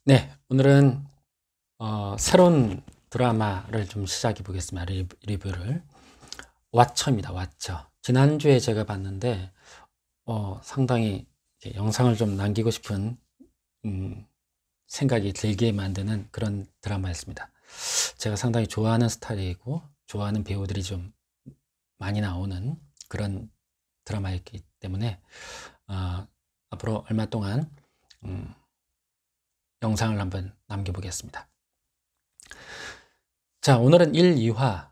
네, 오늘은 새로운 드라마를 좀 시작해 보겠습니다. 리뷰를. 왓처입니다. 왓처. 지난주에 제가 봤는데 상당히 이렇게 영상을 좀 남기고 싶은 생각이 들게 만드는 그런 드라마였습니다. 제가 상당히 좋아하는 스타일이고 좋아하는 배우들이 좀 많이 나오는 그런 드라마였기 때문에 앞으로 얼마 동안 영상을 한번 남겨보겠습니다. 자, 오늘은 1, 2화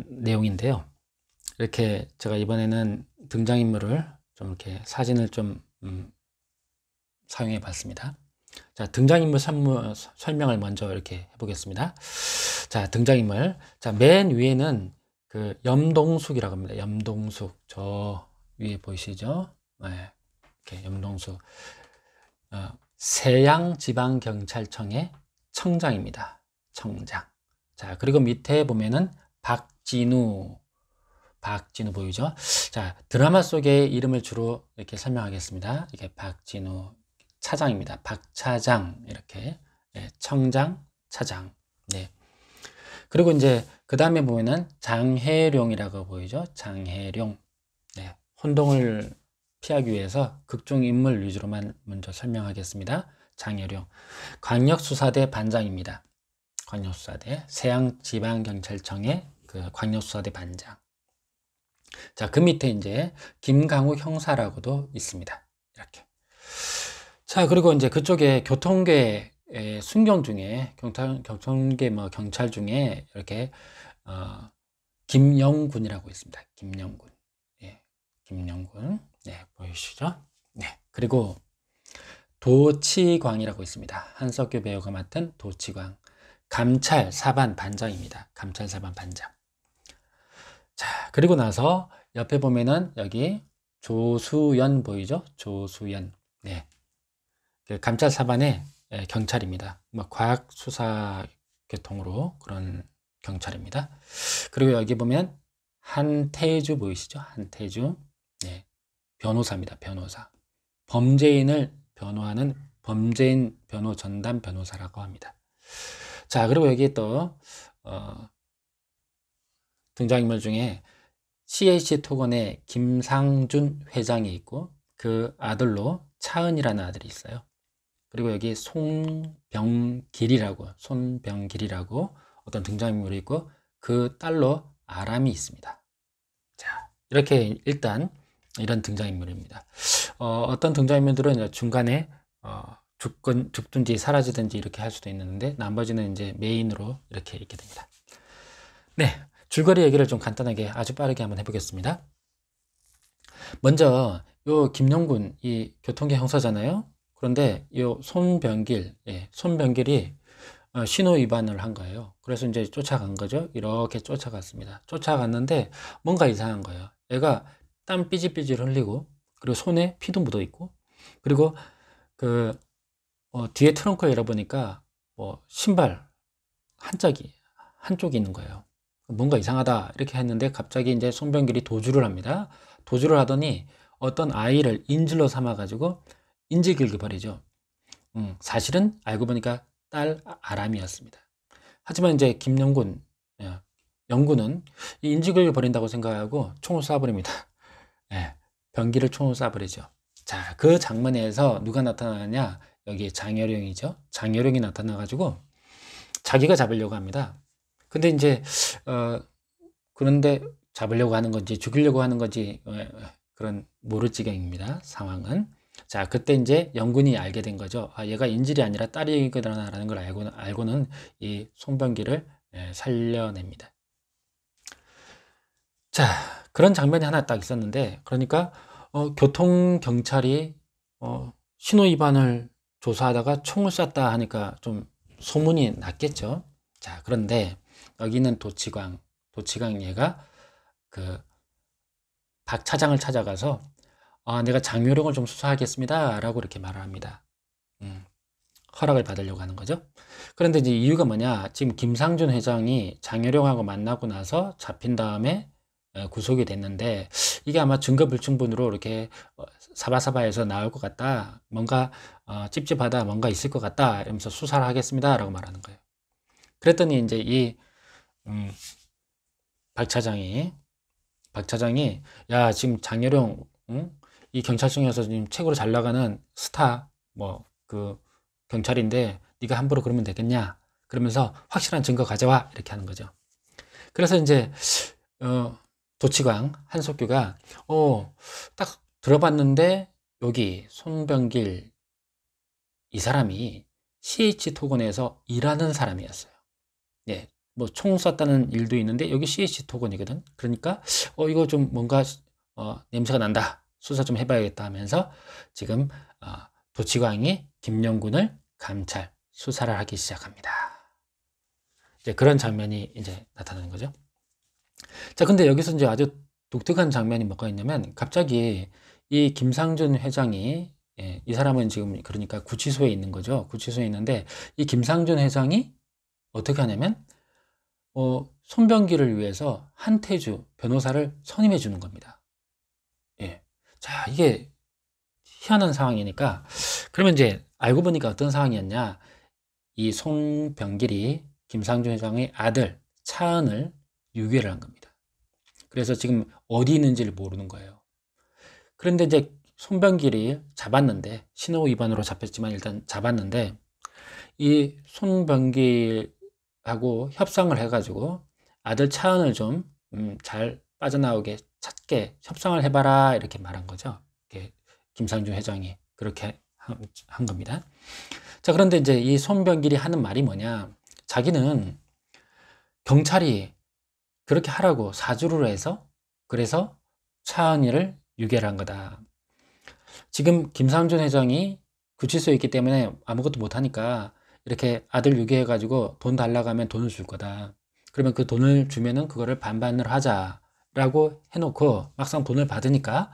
내용인데요. 이렇게 제가 이번에는 등장인물을 좀 이렇게 사진을 좀 사용해 봤습니다. 자, 등장인물 설명을 먼저 이렇게 해보겠습니다. 자, 등장인물. 자, 맨 위에는 그 염동숙이라고 합니다. 염동숙. 저 위에 보이시죠? 네, 이렇게 염동숙. 세양지방경찰청의 청장입니다. 청장. 자, 그리고 밑에 보면은 박진우 보이죠? 자, 드라마 속의 이름을 주로 이렇게 설명하겠습니다. 이게 박진우 차장입니다. 박차장 이렇게 청장, 차장. 네. 그리고 이제 그 다음에 보면은 장혜룡이라고 보이죠? 장혜룡. 네. 혼동을 피하기 위해서 극중 인물 위주로만 먼저 설명하겠습니다. 장혜룡. 광역수사대 반장입니다. 광역수사대, 세양지방경찰청의 그 광역수사대 반장. 자, 그 밑에 이제 김강욱 형사라고도 있습니다. 이렇게. 자, 그리고 이제 그쪽에 교통계 순경 중에 교통계 경찰 중에 이렇게 김영군이라고 있습니다. 김영군. 예, 김영군. 네, 보이시죠? 네. 그리고 도치광이라고 있습니다. 한석규 배우가 맡은 도치광. 감찰 사반 반장입니다. 감찰 사반 반장. 자, 그리고 나서 옆에 보면은 여기 조수연 보이죠? 조수연. 네. 그 감찰 사반의 경찰입니다. 뭐 과학 수사 계통으로 그런 경찰입니다. 그리고 여기 보면 한태주 보이시죠? 한태주. 네. 변호사입니다. 변호사. 범죄인을 변호하는 범죄인 변호 전담 변호사라고 합니다. 자, 그리고 여기 또 등장인물 중에 CH토건의 김상준 회장이 있고 그 아들로 차은이라는 아들이 있어요. 그리고 여기 손병길이라고 어떤 등장인물이 있고 그 딸로 아람이 있습니다. 자, 이렇게 일단 이런 등장인물입니다. 어떤 등장인물들은 중간에 죽든지 사라지든지 이렇게 할 수도 있는데 나머지는 이제 메인으로 이렇게 있게 됩니다. 네, 줄거리 얘기를 좀 간단하게 아주 빠르게 한번 해보겠습니다. 먼저 요 김영군 이 교통계 형사잖아요. 그런데 요 손병길이 신호 위반을 한 거예요. 그래서 이제 쫓아간 거죠. 이렇게 쫓아갔습니다. 쫓아갔는데 뭔가 이상한 거예요. 얘가 땀 삐질삐질 흘리고 그리고 손에 피도 묻어 있고 그리고 그 뒤에 트렁크를 열어보니까 신발 한쪽이 있는 거예요. 뭔가 이상하다 이렇게 했는데 갑자기 이제 손병길이 도주를 합니다. 도주를 하더니 어떤 아이를 인질로 삼아 가지고 인질극을 벌이죠. 사실은 알고 보니까 딸 아람이었습니다. 하지만 이제 김영군 영군은 이 인질극을 벌인다고 생각하고 총을 쏴버립니다. 예, 병기를 총을 쏴버리죠. 자, 그 장면에서 누가 나타나냐? 여기 장여룡이죠. 장여룡이 나타나 가지고 자기가 잡으려고 합니다. 근데 이제 그런데 잡으려고 하는 건지 죽이려고 하는 건지 그런 모를 지경입니다. 상황은. 자, 그때 이제 영군이 알게 된 거죠. 아, 얘가 인질이 아니라 딸이거나라는 걸 알고는 이 송병기를 살려냅니다. 자, 그런 장면이 하나 딱 있었는데, 그러니까 교통 경찰이 신호 위반을 조사하다가 총을 쐈다 하니까 좀 소문이 났겠죠. 자, 그런데 여기는 도치광 얘가 그 박 차장을 찾아가서 내가 장요령을 좀 수사하겠습니다 라고 이렇게 말을 합니다. 허락을 받으려고 하는 거죠. 그런데 이제 이유가 뭐냐, 지금 김상준 회장이 장요령하고 만나고 나서 잡힌 다음에 구속이 됐는데 이게 아마 증거불충분으로 이렇게 사바사바해서 나올 것 같다, 뭔가 찝찝하다, 뭔가 있을 것 같다 이러면서 수사를 하겠습니다 라고 말하는 거예요. 그랬더니 이제 이 박 차장이 야, 지금 장혜룡, 응? 이 경찰청에서 지금 최고로 잘 나가는 스타 그 경찰인데 네가 함부로 그러면 되겠냐, 그러면서 확실한 증거 가져와 이렇게 하는 거죠. 그래서 이제 도치광 한석규가 딱 들어봤는데 여기 손병길 이 사람이 CH토건에서 일하는 사람이었어요. 예, 뭐 총 쐈다는 일도 있는데 여기 CH토건이거든. 그러니까 이거 좀 뭔가 냄새가 난다, 수사 좀 해봐야겠다 하면서 지금 도치광이 김영군을 감찰 수사를 하기 시작합니다. 이제 그런 장면이 이제 나타나는 거죠. 자, 근데 여기서 이제 아주 독특한 장면이 뭐가 있냐면 갑자기 이 김상준 회장이, 이 사람은 지금 그러니까 구치소에 있는 거죠. 구치소에 있는데 이 김상준 회장이 어떻게 하냐면 손병기를 위해서 한태주 변호사를 선임해 주는 겁니다. 예. 자, 이게 희한한 상황이니까 그러면 이제 알고 보니까 어떤 상황이었냐, 이 손병길이 김상준 회장의 아들 차은을 유괴를 한 겁니다. 그래서 지금 어디 있는지를 모르는 거예요. 그런데 이제 손병길이 잡았는데, 신호 위반으로 잡혔지만 일단 잡았는데 이 손병길하고 협상을 해가지고 아들 차은을 좀 잘 빠져나오게 찾게 협상을 해봐라 이렇게 말한 거죠. 이렇게 김상준 회장이 그렇게 한 겁니다. 자, 그런데 이제 이 손병길이 하는 말이 뭐냐, 자기는 경찰이 그렇게 하라고 사주를 해서 그래서 차은이를 유괴를 한 거다. 지금 김상준 회장이 구치소에 있기 때문에 아무것도 못하니까 이렇게 아들 유괴해가지고 돈 달라고 하면 돈을 줄 거다. 그러면 그 돈을 주면은 그거를 반반으로 하자라고 해놓고 막상 돈을 받으니까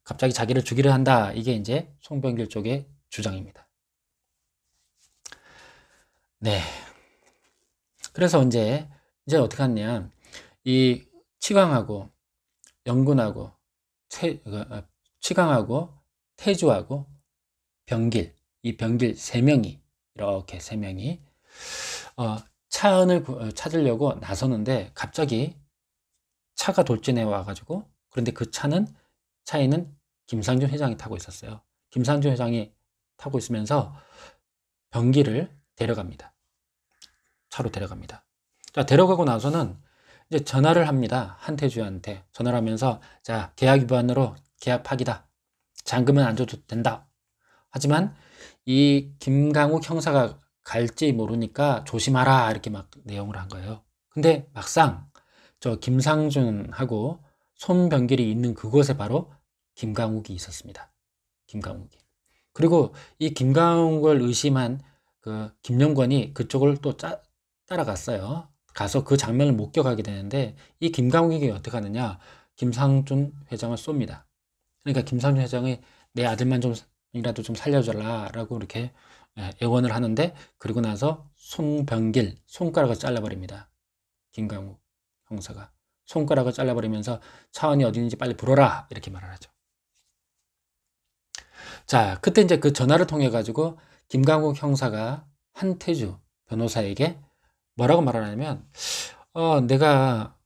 갑자기 자기를 죽이려 한다. 이게 이제 송병길 쪽의 주장입니다. 네. 그래서 이제 어떻게 하냐, 이 치광하고 영군하고 치광하고 태주하고 병길, 이 병길 세 명이 이렇게 세 명이 차은을 찾으려고 나서는데 갑자기 차가 돌진해 와가지고, 그런데 그 차에는 김상준 회장이 타고 있었어요. 김상준 회장이 타고 있으면서 병길을 데려갑니다. 차로 데려갑니다. 자, 데려가고 나서는 이제 전화를 합니다. 한태주한테 전화를 하면서 자, 계약 위반으로 계약 파기다. 잔금은 안 줘도 된다. 하지만 이 김강욱 형사가 갈지 모르니까 조심하라 이렇게 막 내용을 한 거예요. 근데 막상 저 김상준하고 손병길이 있는 그곳에 바로 김강욱이 있었습니다. 김강욱이. 그리고 이 김강욱을 의심한 그 김영권이 그쪽을 또 따라갔어요. 가서 그 장면을 목격하게 되는데 이 김강욱이 어떻게 하느냐, 김상준 회장을 쏩니다. 그러니까 김상준 회장이 내 아들만 좀이라도 좀 살려줘라 라고 이렇게 애원을 하는데, 그리고 나서 손병길 손가락을 잘라버립니다. 김강욱 형사가 손가락을 잘라버리면서 차은이 어디 있는지 빨리 불어라 이렇게 말을 하죠. 자, 그때 이제 그 전화를 통해 가지고 김강욱 형사가 한태주 변호사에게 뭐라고 말하냐면 내가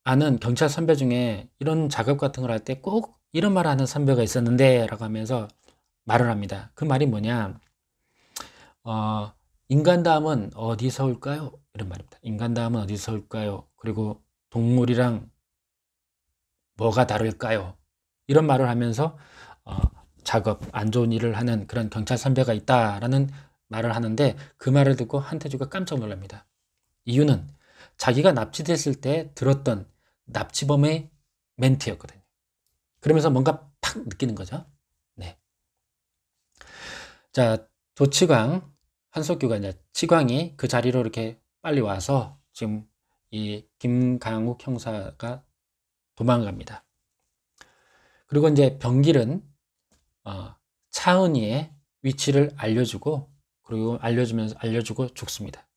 아는 경찰 선배 중에 이런 작업 같은 걸 할 때 꼭 이런 말 하는 선배가 있었는데 라고 하면서 말을 합니다. 그 말이 뭐냐, 인간다움은 어디서 올까요? 이런 말입니다. 인간다움은 어디서 올까요? 그리고 동물이랑 뭐가 다를까요? 이런 말을 하면서 작업, 안 좋은 일을 하는 그런 경찰 선배가 있다라는 말을 하는데, 그 말을 듣고 한태주가 깜짝 놀랍니다. 이유는 자기가 납치됐을 때 들었던 납치범의 멘트였거든요. 그러면서 뭔가 팍 느끼는 거죠. 네. 자, 도치광, 한석규가 이제 치광이 그 자리로 이렇게 빨리 와서 지금 이 김강욱 형사가 도망갑니다. 그리고 이제 병길은 차은이의 위치를 알려주고, 그리고 알려주고 죽습니다.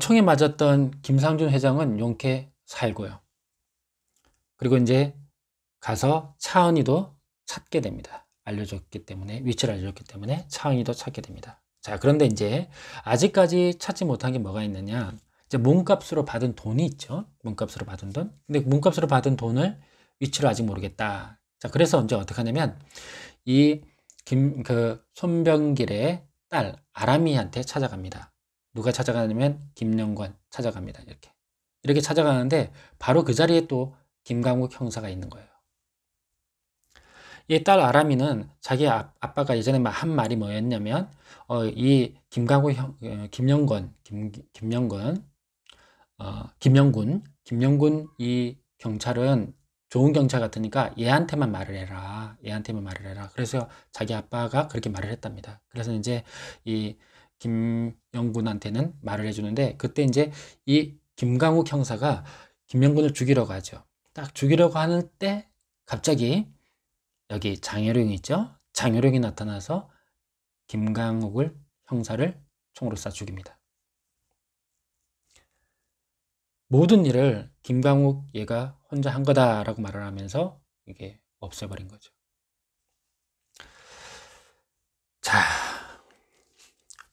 총에 맞았던 김상준 회장은 용케 살고요. 그리고 이제 가서 차은이도 찾게 됩니다. 알려줬기 때문에, 위치를 알려줬기 때문에 차은이도 찾게 됩니다. 자, 그런데 이제 아직까지 찾지 못한 게 뭐가 있느냐? 이제 몸값으로 받은 돈이 있죠. 몸값으로 받은 돈. 근데 몸값으로 받은 돈을 위치를 아직 모르겠다. 자, 그래서 이제 어떻게 하냐면 이 손병길의 딸 아람이한테 찾아갑니다. 누가 찾아가냐면 김영권 찾아갑니다. 이렇게 찾아가는데 바로 그 자리에 또 김강욱 형사가 있는 거예요. 이 딸 아람이는 자기 아빠가 예전에 한 말이 뭐였냐면 이 김강욱 김영군 이 경찰은 좋은 경찰 같으니까 얘한테만 말을 해라. 얘한테만 말을 해라. 그래서 자기 아빠가 그렇게 말을 했답니다. 그래서 이제 이 김영군한테는 말을 해주는데 그때 이제 이 김강욱 형사가 김영군을 죽이려고 하죠. 딱 죽이려고 하는 때 갑자기 여기 장효령이 있죠. 장효령이 나타나서 김강욱 형사를 총으로 쏴 죽입니다. 모든 일을 김강욱 얘가 혼자 한 거다라고 말을 하면서 이게 없애버린 거죠. 자,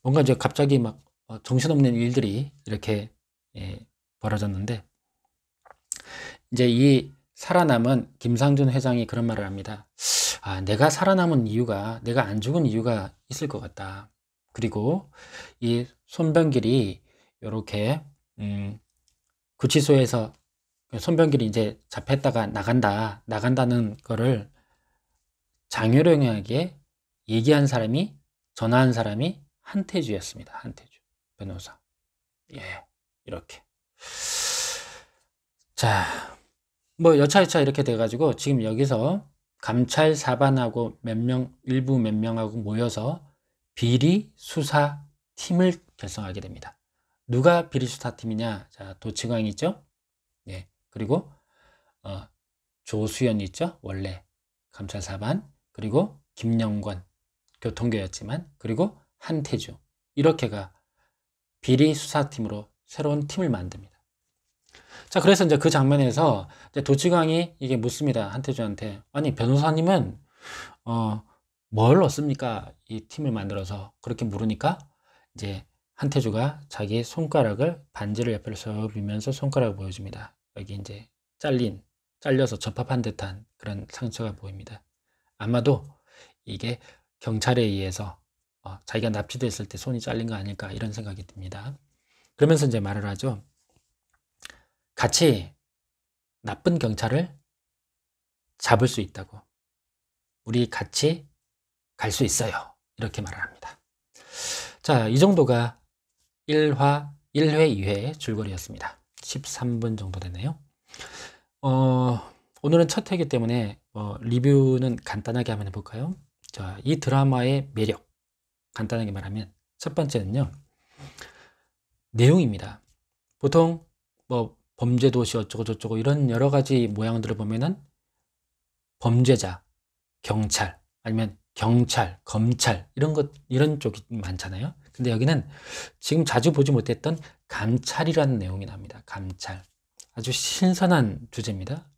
뭔가 이제 갑자기 막 정신없는 일들이 이렇게 벌어졌는데 이제 이 살아남은 김상준 회장이 그런 말을 합니다. 아, 내가 살아남은 이유가, 내가 안 죽은 이유가 있을 것 같다. 그리고 이 손병길이 이렇게 구치소에서 손병길이 이제 잡혔다가 나간다는 거를 장효령에게 얘기한 사람이, 전화한 사람이 한태주였습니다. 한태주 변호사. 예, 이렇게. 자, 뭐 여차여차 이렇게 돼가지고 지금 여기서 감찰 사반하고 일부 몇 명하고 모여서 비리 수사 팀을 결성하게 됩니다. 누가 비리 수사 팀이냐? 자, 도치광 있죠? 네. 그리고 조수연 있죠? 원래 감찰 사반. 그리고 김영권 교통교였지만, 그리고 한태주. 이렇게가 비리 수사팀으로 새로운 팀을 만듭니다. 자, 그래서 이제 그 장면에서 이제 도치광이 이게 묻습니다. 한태주한테. 아니, 변호사님은 뭘 얻습니까? 이 팀을 만들어서. 그렇게 물으니까 이제 한태주가 자기 손가락을 반지를 옆에 서비면서 손가락을 보여줍니다. 여기 이제 잘려서 접합한 듯한 그런 상처가 보입니다. 아마도 이게 경찰에 의해서 자기가 납치됐을 때 손이 잘린 거 아닐까 이런 생각이 듭니다. 그러면서 이제 말을 하죠. 같이 나쁜 경찰을 잡을 수 있다고. 우리 같이 갈 수 있어요. 이렇게 말을 합니다. 자, 이 정도가 1회, 2회 줄거리였습니다. 13분 정도 되네요. 오늘은 첫 회이기 때문에 리뷰는 간단하게 한번 해볼까요? 자, 이 드라마의 매력 간단하게 말하면 첫 번째는요, 내용입니다. 보통 뭐 범죄도시 어쩌고 저쩌고 이런 여러 가지 모양들을 보면은 범죄자, 경찰, 아니면 경찰, 검찰 이런 쪽이 많잖아요. 근데 여기는 지금 자주 보지 못했던 감찰이라는 내용이 나옵니다. 감찰. 아주 신선한 주제입니다.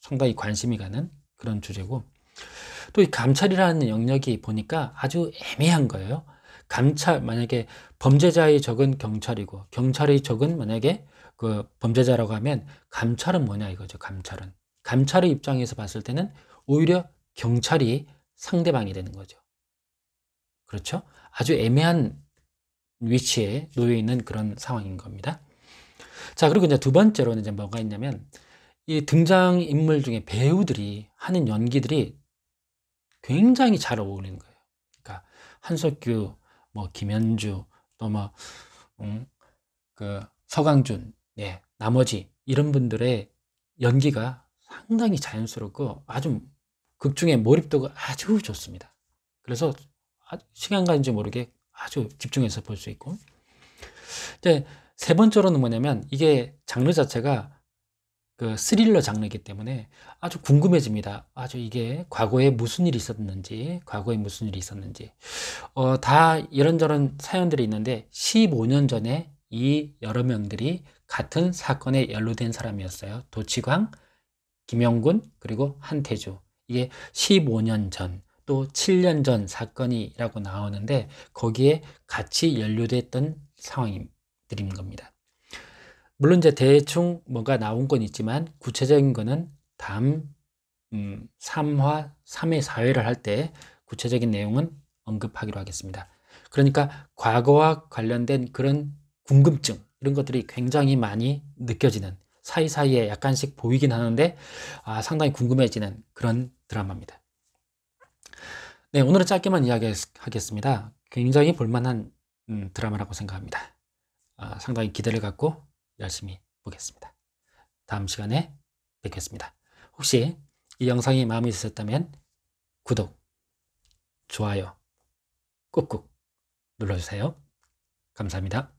상당히 관심이 가는 그런 주제고, 또 이 감찰이라는 영역이 보니까 아주 애매한 거예요. 감찰, 만약에 범죄자의 적은 경찰이고 경찰의 적은 만약에 그 범죄자라고 하면 감찰은 뭐냐 이거죠. 감찰의 입장에서 봤을 때는 오히려 경찰이 상대방이 되는 거죠. 그렇죠? 아주 애매한 위치에 놓여 있는 그런 상황인 겁니다. 자, 그리고 이제 두 번째로는 이제 뭐가 있냐면 이 등장인물 중에 배우들이 하는 연기들이 굉장히 잘 어울리는 거예요. 그러니까 한석규, 뭐 김현주, 또 뭐 서강준, 예, 나머지 이런 분들의 연기가 상당히 자연스럽고 아주 극중의 몰입도가 아주 좋습니다. 그래서 시간 가는지 모르게 아주 집중해서 볼 수 있고. 이제 세 번째로는 뭐냐면 이게 장르 자체가 그 스릴러 장르이기 때문에 아주 궁금해집니다. 아주 이게 과거에 무슨 일이 있었는지, 다 이런저런 사연들이 있는데 15년 전에 이 여러 명들이 같은 사건에 연루된 사람이었어요. 도치광, 김영군, 그리고 한태주. 이게 15년 전, 또 7년 전 사건이라고 나오는데 거기에 같이 연루됐던 상황들인 겁니다. 물론 이제 대충 뭔가 나온 건 있지만 구체적인 거는 다음 3회, 4회를 할 때 구체적인 내용은 언급하기로 하겠습니다. 그러니까 과거와 관련된 그런 궁금증 이런 것들이 굉장히 많이 느껴지는 사이사이에 약간씩 보이긴 하는데 상당히 궁금해지는 그런 드라마입니다. 네, 오늘은 짧게만 이야기하겠습니다. 굉장히 볼만한 드라마라고 생각합니다. 상당히 기대를 갖고 열심히 보겠습니다. 다음 시간에 뵙겠습니다. 혹시 이 영상이 마음에 드셨다면 구독, 좋아요 꾹꾹 눌러주세요. 감사합니다.